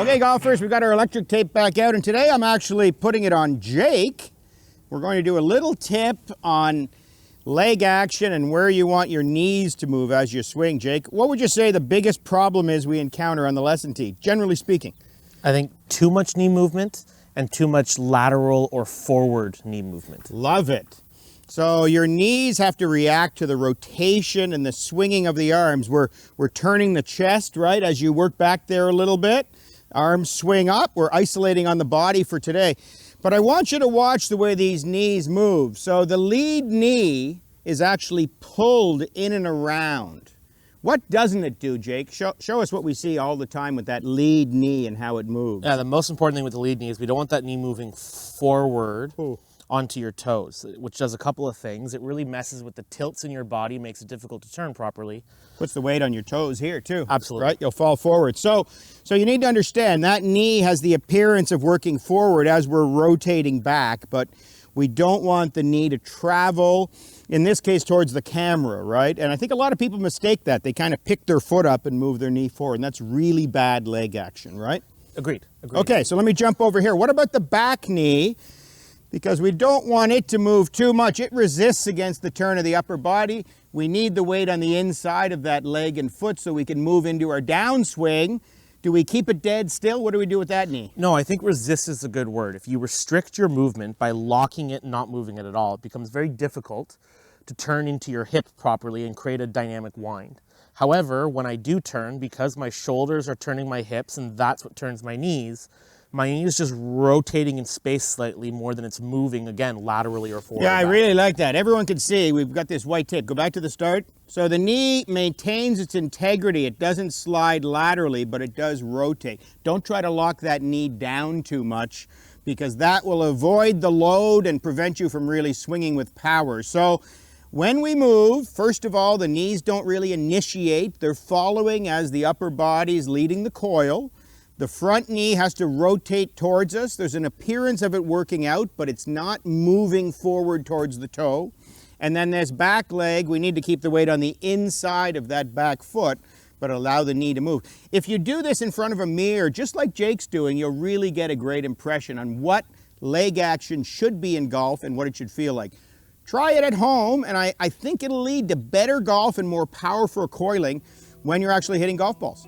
Okay, golfers, we've got our electric tape back out, and today I'm actually putting it on Jake. We're going to do a little tip on leg action and where you want your knees to move as you swing. Jake, what would you say the biggest problem is we encounter on the lesson tee, generally speaking? I think too much knee movement and too much lateral or forward knee movement. Love it. So your knees have to react to the rotation and the swinging of the arms. We're turning the chest, right, as you work back there a little bit. Arms swing up. We're isolating on the body for today. But I want you to watch the way these knees move. So the lead knee is actually pulled in and around. What doesn't it do, Jake? Show us what we see all the time with that lead knee and how it moves. Yeah, the most important thing with the lead knee is we don't want that knee moving forward onto your toes, which does a couple of things. It really messes with the tilts in your body, makes it difficult to turn properly. Puts the weight on your toes here too. Absolutely. Right? You'll fall forward. So you need to understand that knee has the appearance of working forward as we're rotating back, but we don't want the knee to travel, in this case, towards the camera, right? And I think a lot of people mistake that. They kind of pick their foot up and move their knee forward, and that's really bad leg action, right? Agreed. Okay, so let me jump over here. What about the back knee? Because we don't want it to move too much. It resists against the turn of the upper body. We need the weight on the inside of that leg and foot so we can move into our downswing. Do we keep it dead still? What do we do with that knee? No, I think resist is a good word. If you restrict your movement by locking it and not moving it at all, it becomes very difficult to turn into your hip properly and create a dynamic wind. However, when I do turn, because my shoulders are turning my hips and that's what turns my knee is just rotating in space slightly more than it's moving, again, laterally or forward. Yeah, I really like that. Everyone can see we've got this white tape. Go back to the start. So the knee maintains its integrity. It doesn't slide laterally, but it does rotate. Don't try to lock that knee down too much because that will avoid the load and prevent you from really swinging with power. So when we move, first of all, the knees don't really initiate. They're following as the upper body is leading the coil. The front knee has to rotate towards us. There's an appearance of it working out, but it's not moving forward towards the toe. And then this back leg, we need to keep the weight on the inside of that back foot, but allow the knee to move. If you do this in front of a mirror, just like Jake's doing, you'll really get a great impression on what leg action should be in golf and what it should feel like. Try it at home, and I think it'll lead to better golf and more powerful coiling when you're actually hitting golf balls.